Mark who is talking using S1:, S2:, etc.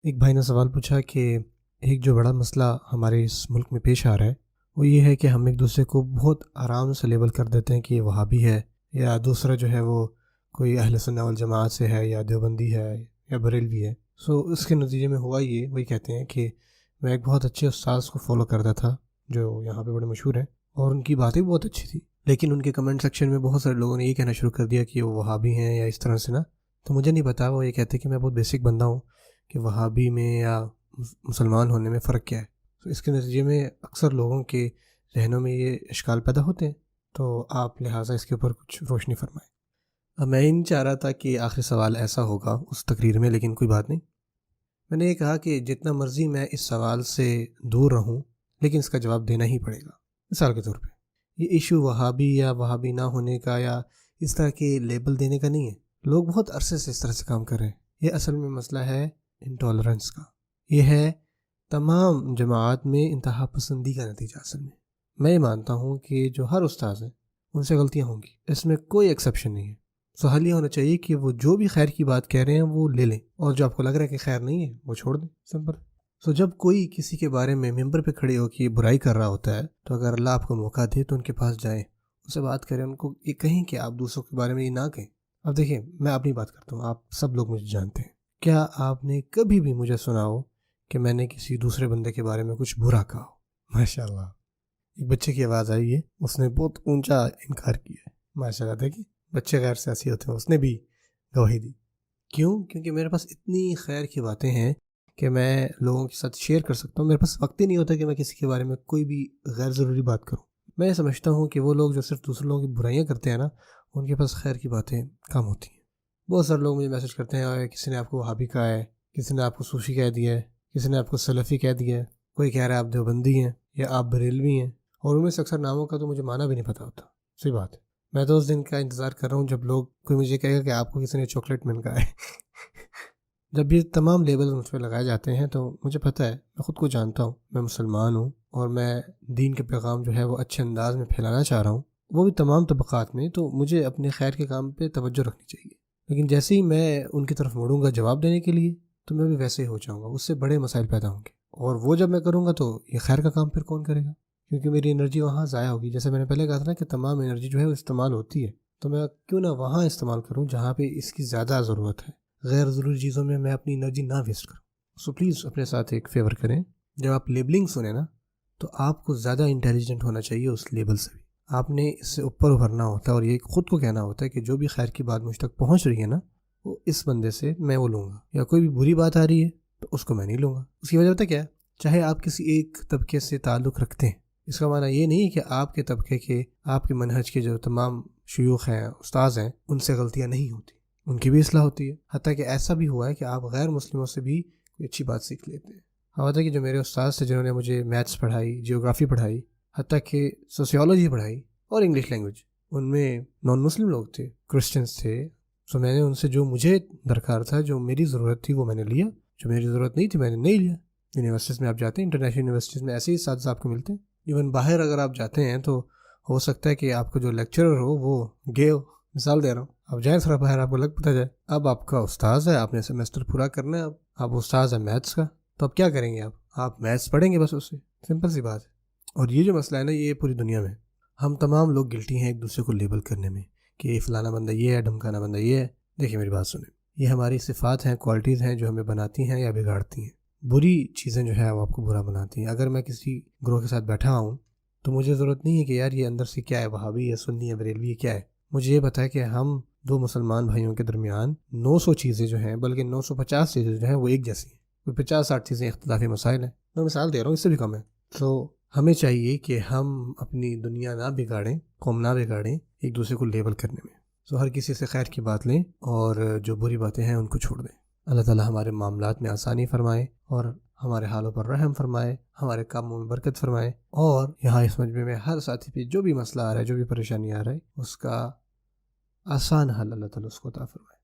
S1: ایک بھائی نے سوال پوچھا کہ ایک جو بڑا مسئلہ ہمارے اس ملک میں پیش آ رہا ہے وہ یہ ہے کہ ہم ایک دوسرے کو بہت آرام سے لیبل کر دیتے ہیں کہ یہ وہابی ہے، یا دوسرا جو ہے وہ کوئی اہل سنہ والجماعت سے ہے، یا دیوبندی ہے، یا بریلوی ہے۔ اس کے نتیجے میں ہوا یہ، وہی کہتے ہیں کہ میں ایک بہت اچھے استاذ کو فالو کرتا تھا جو یہاں پہ بڑے مشہور ہیں، اور ان کی باتیں بہت اچھی تھی، لیکن ان کے کمنٹ سیکشن میں بہت سارے لوگوں نے یہ کہنا شروع کر دیا کہ وہ وہابی ہیں یا اس طرح سے نا۔ تو مجھے نہیں پتا، وہ یہ کہتے کہ میں بہت بیسک بندہ ہوں کہ وہابی میں یا مسلمان ہونے میں فرق کیا ہے۔ تو اس کے نتیجے میں اکثر لوگوں کے ذہنوں میں یہ اشکال پیدا ہوتے ہیں، تو آپ لہٰذا اس کے اوپر کچھ روشنی فرمائیں۔ اب میں نہیں چاہ رہا تھا کہ آخری سوال ایسا ہوگا اس تقریر میں، لیکن کوئی بات نہیں۔ میں نے یہ کہا کہ جتنا مرضی میں اس سوال سے دور رہوں، لیکن اس کا جواب دینا ہی پڑے گا۔ مثال کے طور پہ یہ ایشو وہابی یا وہابی نہ ہونے کا یا اس طرح کے لیبل دینے کا نہیں ہے۔ لوگ بہت عرصے سے اس طرح سے کام کر رہے ہیں۔ یہ اصل میں مسئلہ ہے انٹالرنس کا، یہ ہے تمام جماعت میں انتہا پسندی کا نتیجہ۔ اصل میں یہ مانتا ہوں کہ جو ہر استاذ ہیں ان سے غلطیاں ہوں گی، اس میں کوئی ایکسیپشن نہیں ہے۔ سو حل یہ ہونا چاہیے کہ وہ جو بھی خیر کی بات کہہ رہے ہیں وہ لے لیں، اور جو آپ کو لگ رہا ہے کہ خیر نہیں ہے وہ چھوڑ دیں، سمپل۔ سو جب کوئی کسی کے بارے میں ممبر پہ کھڑے ہو کے برائی کر رہا ہوتا ہے، تو اگر اللہ آپ کو موقع دے تو ان کے پاس جائیں، ان سے بات کریں، ان کو یہ کہیں کہ آپ دوسروں کے بارے میں یہ نہ کہیں۔ اب دیکھیں، میں اپنی بات کرتا ہوں، آپ سب لوگ مجھے جانتے ہیں۔ کیا آپ نے کبھی بھی مجھے سنا ہو کہ میں نے کسی دوسرے بندے کے بارے میں کچھ برا کہا ہو؟ ماشاءاللہ، ایک بچے کی آواز آئی ہے، اس نے بہت اونچا انکار کیا ہے۔ ماشاءاللہ، دیکھیں بچے غیر سیاسی ہوتے ہیں، اس نے بھی گواہی دی۔ کیوں؟ کیونکہ میرے پاس اتنی خیر کی باتیں ہیں کہ میں لوگوں کے ساتھ شیئر کر سکتا ہوں۔ میرے پاس وقت ہی نہیں ہوتا کہ میں کسی کے بارے میں کوئی بھی غیر ضروری بات کروں۔ میں سمجھتا ہوں کہ وہ لوگ جو صرف دوسرے لوگوں کی برائیاں کرتے ہیں نا، ان کے پاس خیر کی باتیں کم ہوتی ہیں۔ بہت سارے لوگ مجھے میسج کرتے ہیں، اور کسی نے آپ کو وہابی کہا ہے، کسی نے آپ کو صوفی کہہ دیا ہے، کسی نے آپ کو سلفی کہہ دیا ہے، کوئی کہہ رہا ہے آپ دیوبندی ہیں یا آپ بریلوی ہیں، اور ان میں سے اکثر ناموں کا تو مجھے معنی بھی نہیں پتہ ہوتا۔ صحیح بات ہے، میں تو اس دن کا انتظار کر رہا ہوں جب لوگ کوئی مجھے کہے گا کہ آپ کو کسی نے چاکلیٹ مل کہا ہے۔ جب یہ تمام لیبل مجھ پہ لگائے جاتے ہیں تو مجھے پتہ ہے، میں خود کو جانتا ہوں، میں مسلمان ہوں، اور میں دین کے پیغام جو ہے وہ اچھے انداز میں پھیلانا چاہ رہا ہوں، وہ بھی تمام طبقات میں، تو مجھے اپنے خیر کے کام پہ توجہ رکھنی چاہیے۔ لیکن جیسے ہی میں ان کی طرف مڑوں گا جواب دینے کے لیے، تو میں بھی ویسے ہی ہو جاؤں گا، اس سے بڑے مسائل پیدا ہوں گے، اور وہ جب میں کروں گا تو یہ خیر کا کام پھر کون کرے گا؟ کیونکہ میری انرجی وہاں ضائع ہوگی۔ جیسے میں نے پہلے کہا تھا نا کہ تمام انرجی جو ہے وہ استعمال ہوتی ہے، تو میں کیوں نہ وہاں استعمال کروں جہاں پہ اس کی زیادہ ضرورت ہے۔ غیر ضروری چیزوں میں اپنی انرجی نہ ویسٹ کروں۔ سو پلیز اپنے ساتھ ایک فیور کریں، جب آپ لیبلنگ سنیں نا، تو آپ کو زیادہ انٹیلیجنٹ ہونا چاہیے اس لیبل سے بھی۔ آپ نے اس سے اوپر ابھرنا ہوتا ہے، اور یہ خود کو کہنا ہوتا ہے کہ جو بھی خیر کی بات مجھ تک پہنچ رہی ہے نا، وہ اس بندے سے میں وہ لوں گا، یا کوئی بھی بری بات آ رہی ہے تو اس کو میں نہیں لوں گا۔ اس کی وجہ ہوتا ہے کیا ہے؟ چاہے آپ کسی ایک طبقے سے تعلق رکھتے ہیں، اس کا معنی یہ نہیں کہ آپ کے طبقے کے، آپ کے منہج کے جو تمام شیوخ ہیں، استاذ ہیں، ان سے غلطیاں نہیں ہوتی، ان کی بھی اصلاح ہوتی ہے۔ حتیٰ کہ ایسا بھی ہوا ہے کہ آپ غیر مسلموں سے بھی کوئی اچھی بات سیکھ لیتے ہیں۔ حتیٰ کہ جو میرے استاذ تھے جنہوں نے مجھے میتھس پڑھائی، جیوگرافی پڑھائی، حتیٰ کہ سوسیولوجی پڑھائی اور انگلش لینگویج، ان میں نان مسلم لوگ تھے، کرسچنس تھے۔ سو میں نے ان سے جو مجھے درکار تھا، جو میری ضرورت تھی، وہ میں نے لیا، جو میری ضرورت نہیں تھی میں نے نہیں لیا۔ یونیورسٹیز میں آپ جاتے ہیں، انٹرنیشنل یونیورسٹیز میں ایسے ہی اساتذہ آپ کو ملتے ہیں۔ ایون باہر اگر آپ جاتے ہیں تو ہو سکتا ہے کہ آپ کو جو لیکچرر ہو وہ گے ہو، مثال دے رہا ہوں، آپ جائیں تھوڑا باہر، آپ کو لگ پتہ جائے۔ اب آپ کا استاذ ہے، آپ نے سیمسٹر پورا کرنا ہے، اب آپ استاذ ہیں میتھس کا، تو اب کیا کریں گے؟ آپ میتھس پڑھیں گے بس، اس سے سمپل سی بات ہے۔ اور یہ جو مسئلہ ہے نا، یہ پوری دنیا میں ہم تمام لوگ گلٹی ہیں ایک دوسرے کو لیبل کرنے میں، کہ یہ فلانا بندہ یہ ہے، ڈھمکانا بندہ یہ ہے۔ دیکھیں میری بات سنیں، یہ ہماری صفات ہیں، کوالٹیز ہیں جو ہمیں بناتی ہیں یا بگاڑتی ہیں۔ بری چیزیں جو ہے وہ آپ کو برا بناتی ہیں۔ اگر میں کسی گروہ کے ساتھ بیٹھا ہوں تو مجھے ضرورت نہیں ہے کہ یار یہ اندر سے کیا ہے، وہابی ہے، سنی ہے، بریلوی ہے، کیا ہے۔ مجھے یہ پتہ ہے کہ ہم دو مسلمان بھائیوں کے درمیان 900 چیزیں جو ہیں، بلکہ 950 چیزیں جو ہیں وہ ایک جیسی ہیں، کوئی 50-60 چیزیں اختلافی مسائل ہیں۔ میں مثال دے رہا ہوں، اس سے بھی کم ہے۔ تو ہمیں چاہیے کہ ہم اپنی دنیا نہ بگاڑیں، قوم نہ بگاڑیں ایک دوسرے کو لیبل کرنے میں۔ تو ہر کسی سے خیر کی بات لیں، اور جو بری باتیں ہیں ان کو چھوڑ دیں۔ اللہ تعالیٰ ہمارے معاملات میں آسانی فرمائے، اور ہمارے حالوں پر رحم فرمائے، ہمارے کاموں میں برکت فرمائے، اور یہاں اس مجمع میں ہر ساتھی پہ جو بھی مسئلہ آ رہا ہے، جو بھی پریشانی آ رہا ہے، اس کا آسان حل اللہ تعالیٰ اس کو عطا فرمائے۔